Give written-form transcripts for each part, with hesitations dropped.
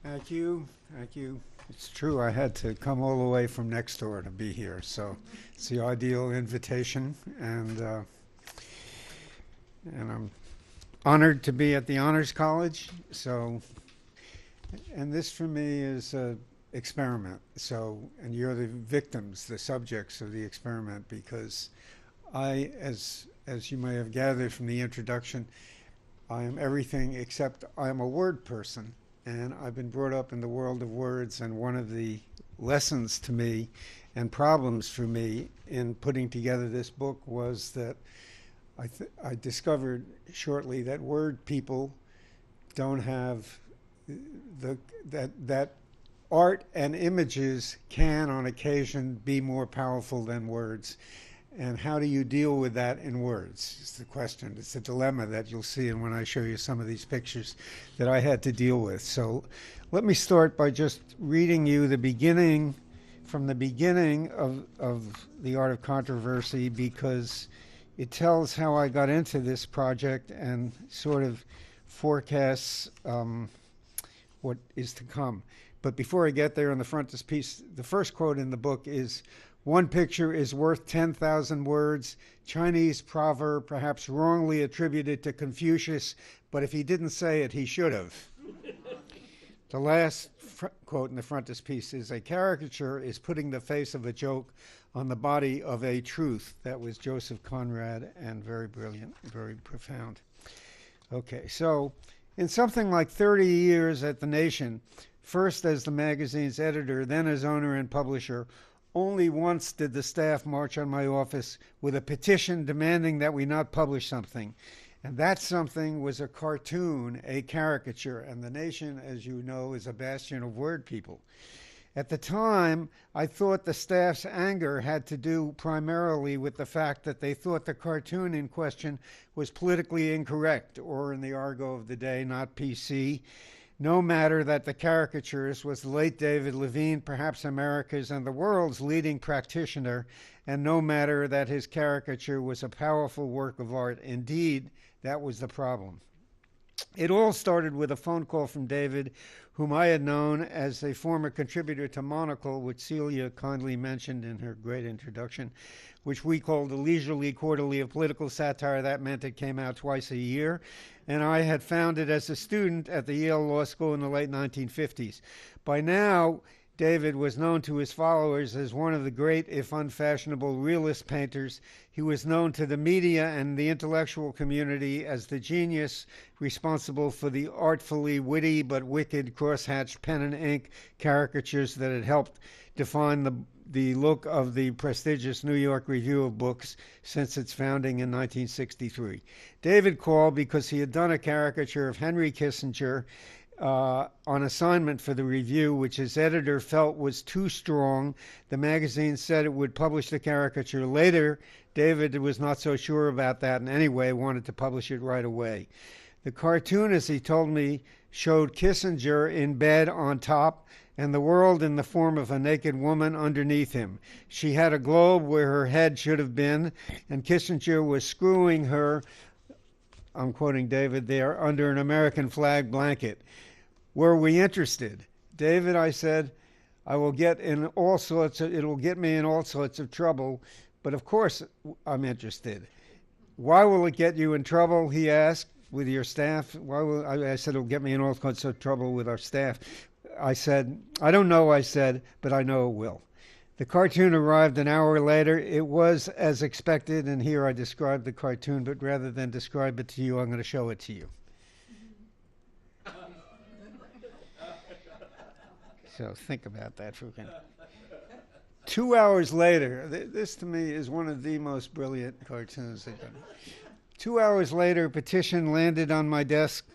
Thank you. Thank you. It's true, I had to come all the way from next door to be here, so it's the ideal invitation, and I'm honored to be at the Honors College. And this for me is an experiment. And you're the victims, the subjects of the experiment, because as you may have gathered from the introduction, I am everything except I'm a word person. And I've been brought up in the world of words, and one of the lessons to me and problems for me in putting together this book was that I discovered shortly that word people don't have that art and images can on occasion be more powerful than words. And how do you deal with that in words is the question. It's a dilemma that you'll see when I show you some of these pictures that I had to deal with. So let me start by just reading you the beginning, from the beginning of The Art of Controversy, because it tells how I got into this project and sort of forecasts what is to come. But before I get there, on the frontispiece, the first quote in the book is, "One picture is worth 10,000 words," Chinese proverb perhaps wrongly attributed to Confucius, but if he didn't say it, he should have. The last quote in the frontispiece is, "A caricature is putting the face of a joke on the body of a truth." That was Joseph Conrad, and very brilliant, very profound. Okay, so in something like 30 years at The Nation, first as the magazine's editor, then as owner and publisher, only once did the staff march on my office with a petition demanding that we not publish something. And that something was a cartoon, a caricature. And The Nation, as you know, is a bastion of word people. At the time, I thought the staff's anger had to do primarily with the fact that they thought the cartoon in question was politically incorrect, or in the argot of the day, not PC. No matter that the caricaturist was the late David Levine, perhaps America's and the world's leading practitioner, and no matter that his caricature was a powerful work of art. Indeed, that was the problem. It all started with a phone call from David, whom I had known as a former contributor to Monocle, which Celia kindly mentioned in her great introduction, which we called the leisurely quarterly of political satire. That meant it came out twice a year. And I had found it as a student at the Yale Law School in the late 1950s. By now, David was known to his followers as one of the great, if unfashionable, realist painters. He was known to the media and the intellectual community as the genius responsible for the artfully witty but wicked cross-hatched pen and ink caricatures that had helped define the look of the prestigious New York Review of Books since its founding in 1963. David called because he had done a caricature of Henry Kissinger on assignment for the review, which his editor felt was too strong. The magazine said it would publish the caricature later. David was not so sure about that, and anyway wanted to publish it right away. The cartoon, as he told me, showed Kissinger in bed on top and the world in the form of a naked woman underneath him. She had a globe where her head should have been, and Kissinger was screwing her, I'm quoting David there, under an American flag blanket. Were we interested? David, I said, it'll get me in all sorts of trouble, but of course I'm interested. Why will it get you in trouble, he asked, with your staff? I said, it'll get me in all sorts of trouble with our staff. I said, I don't know, but I know it will. The cartoon arrived an hour later. It was as expected, and here I describe the cartoon, but rather than describe it to you, I'm going to show it to you. So think about that for a minute. 2 hours later, this to me is one of the most brilliant cartoons they've done. 2 hours later, a petition landed on my desk,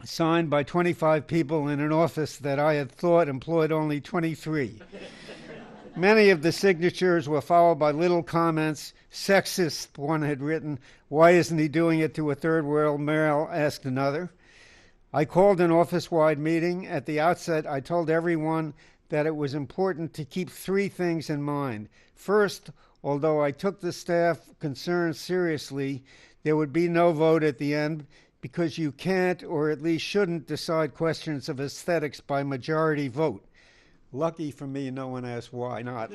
signed by 25 people in an office that I had thought employed only 23. Many of the signatures were followed by little comments. Sexist, one had written. Why isn't he doing it to a third world male? Asked another. I called an office-wide meeting. At the outset, I told everyone that it was important to keep three things in mind. First, although I took the staff concerns seriously, there would be no vote at the end because you can't, or at least shouldn't, decide questions of aesthetics by majority vote. Lucky for me, no one asked why not.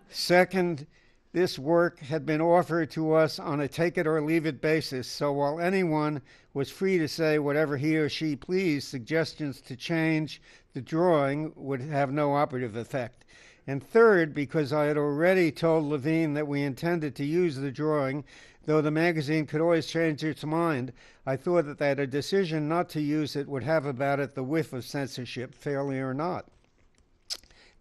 Second, this work had been offered to us on a take-it-or-leave-it basis, so while anyone was free to say whatever he or she pleased, suggestions to change the drawing would have no operative effect. And third, because I had already told Levine that we intended to use the drawing, though the magazine could always change its mind, I thought that a decision not to use it would have about it the whiff of censorship, fairly or not.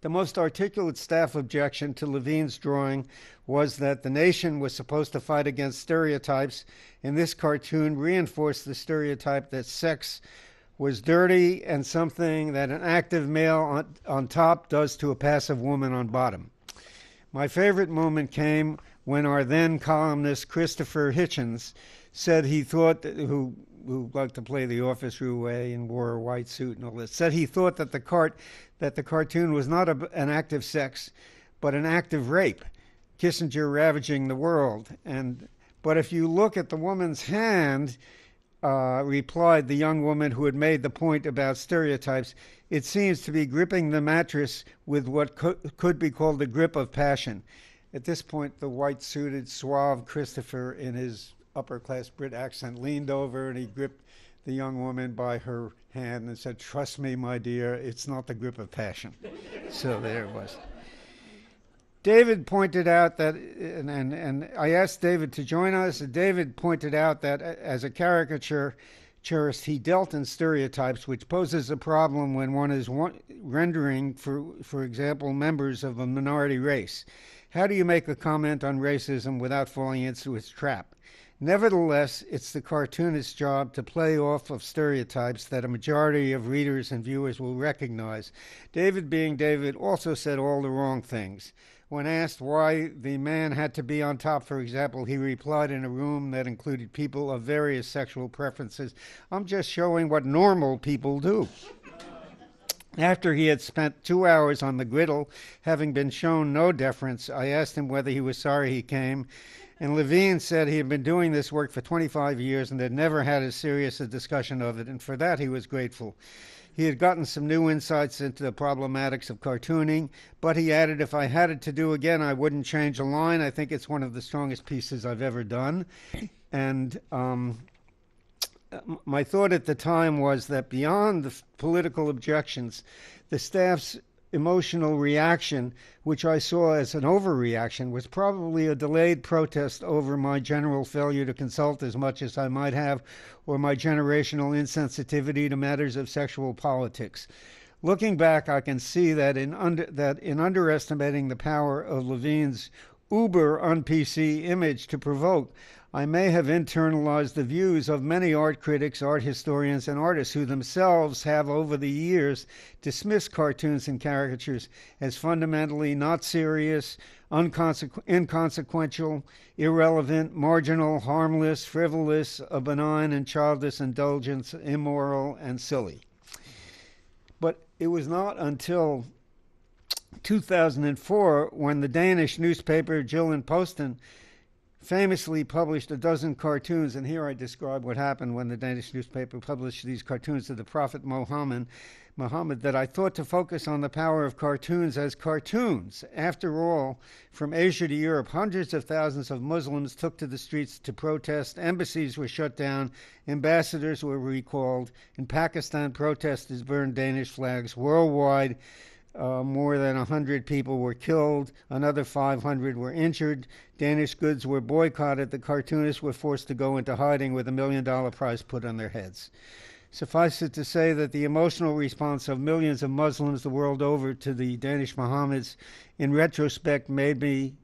The most articulate staff objection to Levine's drawing was that the nation was supposed to fight against stereotypes, and this cartoon reinforced the stereotype that sex was dirty and something that an active male on top does to a passive woman on bottom. My favorite moment came when our then columnist Christopher Hitchens said he thought, who liked to play the office roue and wore a white suit and all this, said he thought that the cartoon was not an act of sex, but an act of rape, Kissinger ravaging the world. But if you look at the woman's hand, replied the young woman who had made the point about stereotypes, it seems to be gripping the mattress with what could be called the grip of passion. At this point, the white-suited, suave Christopher, in his upper-class Brit accent, leaned over and he gripped the young woman by her hand and said, "Trust me, my dear, it's not the grip of passion." So there it was. David pointed out that, and I asked David to join us, and David pointed out that as a caricaturist, he dealt in stereotypes, which poses a problem when one is rendering, for example, members of a minority race. How do you make a comment on racism without falling into its trap? Nevertheless, it's the cartoonist's job to play off of stereotypes that a majority of readers and viewers will recognize. David, being David, also said all the wrong things. When asked why the man had to be on top, for example, he replied in a room that included people of various sexual preferences, "I'm just showing what normal people do." After he had spent 2 hours on the griddle, having been shown no deference, I asked him whether he was sorry he came, and Levine said he had been doing this work for 25 years and had never had as serious a discussion of it, and for that he was grateful. He had gotten some new insights into the problematics of cartooning, but he added, "If I had it to do again, I wouldn't change a line. I think it's one of the strongest pieces I've ever done." And my thought at the time was that beyond the political objections, the staff's emotional reaction, which I saw as an overreaction, was probably a delayed protest over my general failure to consult as much as I might have, or my generational insensitivity to matters of sexual politics. Looking back, I can see that in underestimating the power of Levine's uber un-PC image to provoke, I may have internalized the views of many art critics, art historians, and artists who themselves have over the years dismissed cartoons and caricatures as fundamentally not serious, inconsequential, irrelevant, marginal, harmless, frivolous, a benign and childish indulgence, immoral, and silly. But it was not until 2004 when the Danish newspaper Jylland-Posten famously published a dozen cartoons, and here I describe what happened when the Danish newspaper published these cartoons of the Prophet Muhammad, that I thought to focus on the power of cartoons as cartoons. After all, from Asia to Europe, hundreds of thousands of Muslims took to the streets to protest, embassies were shut down, ambassadors were recalled. In Pakistan, protesters burned Danish flags. Worldwide, more than 100 people were killed. Another 500 were injured. Danish goods were boycotted. The cartoonists were forced to go into hiding with $1 million prize put on their heads. Suffice it to say that the emotional response of millions of Muslims the world over to the Danish Mohammeds, in retrospect, made me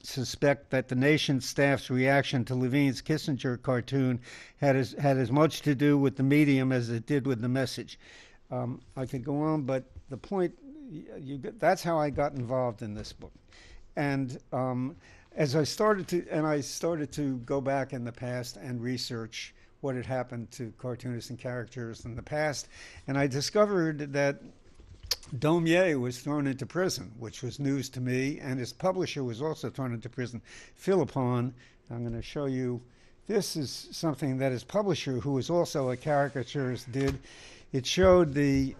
suspect that the nation staff's reaction to Levine's Kissinger cartoon had as much to do with the medium as it did with the message. I could go on, but the point, that's how I got involved in this book. And as I started to go back in the past and research what had happened to cartoonists and characters in the past, and I discovered that Daumier was thrown into prison, which was news to me, and his publisher was also thrown into prison, Philippon. I'm going to show you This is something that his publisher, who was also a caricaturist, did. It showed the